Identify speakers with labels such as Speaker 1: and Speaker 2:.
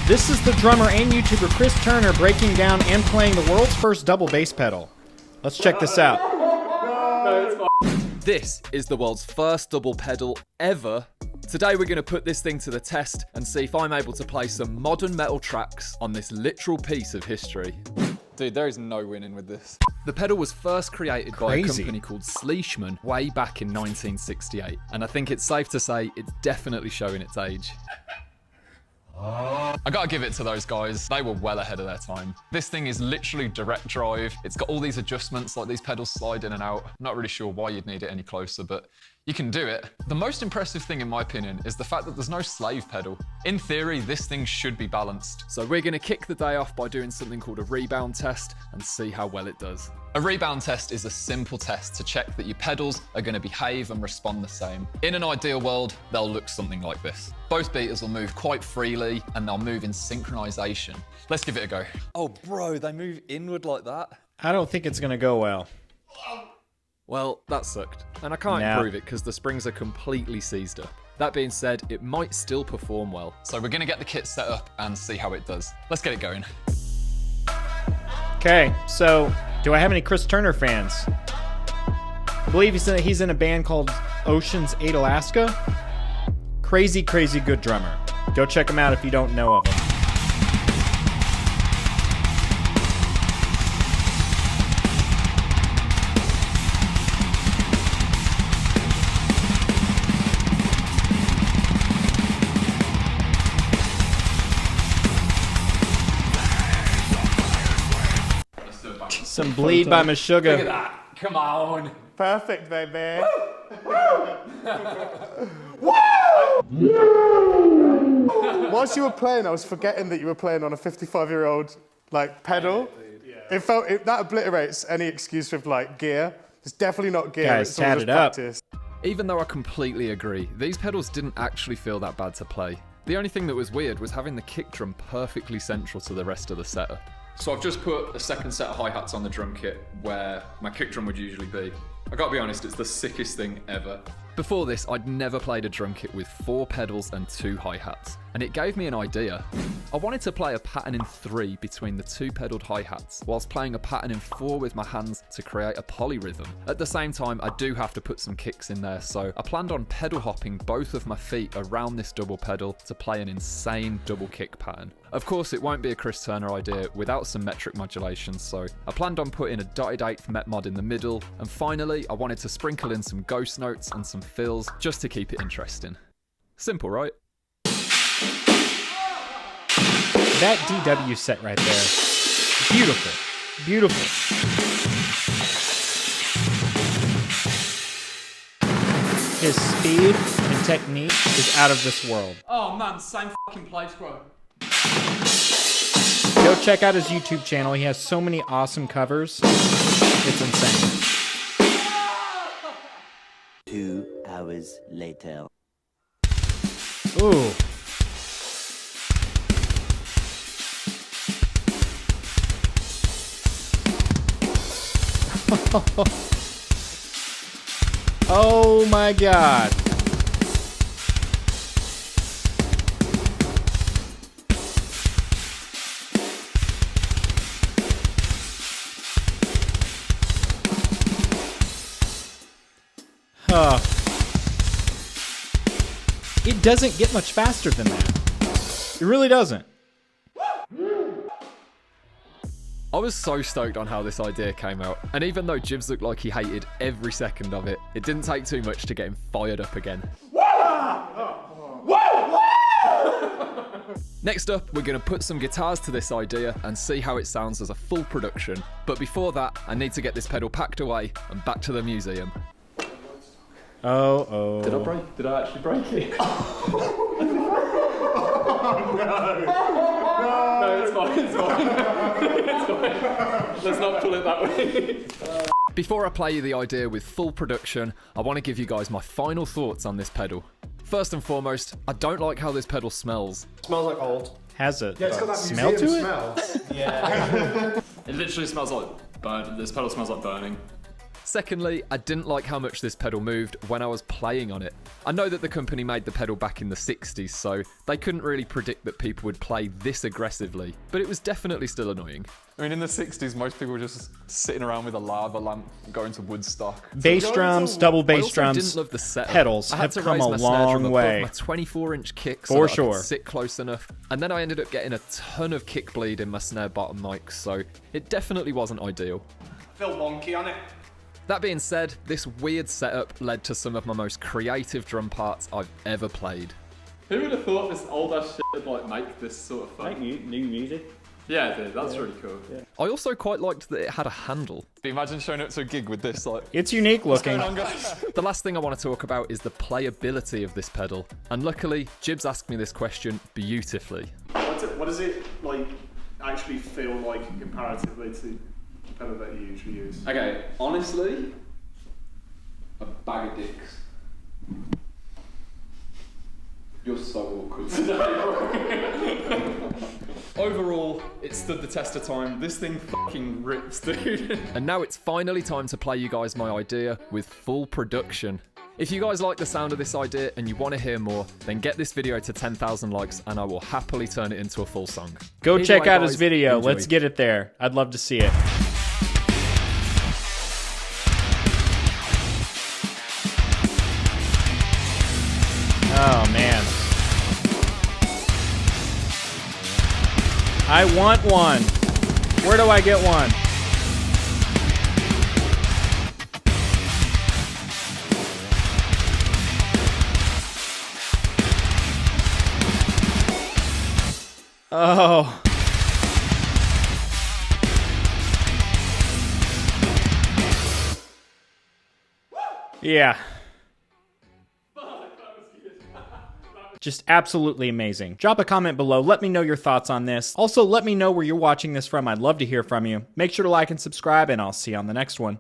Speaker 1: This is the drummer and YouTuber Chris Turner breaking down and playing the world's first double bass pedal. Let's check this out.
Speaker 2: This is the world's first double pedal ever. Today we're going to put this thing to the test and see if I'm able to play some modern metal tracks on this literal piece of history. Dude, there is no winning with this. The pedal was first created by a company called Sleishman way back in 1968, and I think it's safe to say it's definitely showing its age. I gotta give it to those guys. They were well ahead of their time. This thing is literally direct drive. It's got all these adjustments, like these pedals slide in and out. I'm not really sure why you'd need it any closer, but you can do it. The most impressive thing, in my opinion, is the fact that there's no slave pedal. In theory, this thing should be balanced. So we're gonna kick the day off by doing something called a rebound test and see how well it does. A rebound test is a simple test to check that your pedals are going to behave and respond the same. In an ideal world, they'll look something like this. Both beaters will move quite freely and they'll move in synchronization. Let's give it a go. Oh, bro, they move inward like that?
Speaker 1: I don't think it's gonna go well.
Speaker 2: Well, that sucked. And I can't improve it because the springs are completely seized up. That being said, it might still perform well. So we're going to get the kit set up and see how it does. Let's get it going.
Speaker 1: Okay, so do I have any Chris Turner fans? I believe he's in a band called Ocean's 8 Alaska. Crazy, crazy good drummer. Go check him out if you don't know of him. Some Bleed by Meshuggah.
Speaker 2: Look at that. Come on.
Speaker 1: Perfect, baby.
Speaker 3: Whilst you were playing, I was forgetting that you were playing on a 55-year-old like pedal. Yeah. That obliterates any excuse with like gear. It's definitely not gear.
Speaker 1: Guys,
Speaker 3: it's all
Speaker 1: tat
Speaker 3: just
Speaker 1: it up.
Speaker 3: practice.
Speaker 2: Even though I completely agree, these pedals didn't actually feel that bad to play. The only thing that was weird was having the kick drum perfectly central to the rest of the setup. So I've just put a second set of hi-hats on the drum kit where my kick drum would usually be. I gotta be honest, it's the sickest thing ever. Before this, I'd never played a drum kit with 4 pedals and 2 hi-hats, and it gave me an idea. I wanted to play a pattern in 3 between the 2 pedaled hi-hats, whilst playing a pattern in 4 with my hands to create a polyrhythm. At the same time, I do have to put some kicks in there, so I planned on pedal hopping both of my feet around this double pedal to play an insane double kick pattern. Of course, it won't be a Chris Turner idea without some metric modulation, so I planned on putting a dotted 8th met mod in the middle, and finally, I wanted to sprinkle in some ghost notes and some fills just to keep it interesting. Simple, right?
Speaker 1: That DW set right there. Beautiful. Beautiful. His speed and technique is out of this world.
Speaker 4: Oh man, same fucking place, bro.
Speaker 1: Go check out his YouTube channel. He has so many awesome covers. It's insane.
Speaker 5: 2 hours later.
Speaker 1: Ooh. Oh my God. It doesn't get much faster than that. It really doesn't.
Speaker 2: I was so stoked on how this idea came out, and even though Jibs looked like he hated every second of it, it didn't take too much to get him fired up again. Next up, we're going to put some guitars to this idea and see how it sounds as a full production. But before that, I need to get this pedal packed away and back to the museum.
Speaker 1: Oh.
Speaker 2: Did I actually break it? No, it's fine. It's fine. Let's not pull it that way. Before I play you the idea with full production, I want to give you guys my final thoughts on this pedal. First and foremost, I don't like how this pedal smells.
Speaker 3: Smells like old.
Speaker 1: Has a
Speaker 3: Yeah, it's got that
Speaker 1: smell to
Speaker 3: museum
Speaker 1: it?
Speaker 3: smell.
Speaker 2: Yeah. It literally smells like burn. This pedal smells like burning. Secondly, I didn't like how much this pedal moved when I was playing on it. I know that the company made the pedal back in the 60s, so they couldn't really predict that people would play this aggressively, but it was definitely still annoying.
Speaker 6: I mean, in the 60s, most people were just sitting around with a lava lamp, going to Woodstock.
Speaker 1: Bass drums, double
Speaker 2: I
Speaker 1: bass
Speaker 2: also
Speaker 1: drums,
Speaker 2: didn't love the setup.
Speaker 1: pedals
Speaker 2: I had
Speaker 1: have
Speaker 2: to
Speaker 1: come
Speaker 2: raise
Speaker 1: a
Speaker 2: my snare drum
Speaker 1: long
Speaker 2: above
Speaker 1: way.
Speaker 2: my 24-inch kick so
Speaker 1: For
Speaker 2: that I
Speaker 1: sure.
Speaker 2: could sit close enough, and then I ended up getting a ton of kick bleed in my snare bottom mic, so it definitely wasn't ideal.
Speaker 4: Feel wonky on it.
Speaker 2: That being said, this weird setup led to some of my most creative drum parts I've ever played.
Speaker 6: Who would have thought this old ass shit would like make this sort of fun?
Speaker 7: New music.
Speaker 6: Yeah, it did. That's really cool.
Speaker 2: I also quite liked that it had a handle.
Speaker 6: Imagine showing up to a gig with this, like,
Speaker 1: It's unique looking.
Speaker 2: The last thing I want to talk about is the playability of this pedal, and luckily, Jibs asked me this question beautifully.
Speaker 8: What does it like actually feel like comparatively to the pedal that you usually use?
Speaker 6: Okay, honestly, a bag of dicks. You're so awkward today. Overall, it stood the test of time. This thing fucking rips, dude.
Speaker 2: And now it's finally time to play you guys my idea with full production. If you guys like the sound of this idea and you want to hear more, then get this video to 10,000 likes and I will happily turn it into a full song.
Speaker 1: Go
Speaker 2: Either
Speaker 1: check
Speaker 2: way,
Speaker 1: out his
Speaker 2: guys,
Speaker 1: video.
Speaker 2: enjoy.
Speaker 1: Let's get it there. I'd love to see it. Oh, man. I want one. Where do I get one? Oh. Yeah. Just absolutely amazing. Drop a comment below. Let me know your thoughts on this. Also, let me know where you're watching this from. I'd love to hear from you. Make sure to like and subscribe, and I'll see you on the next one.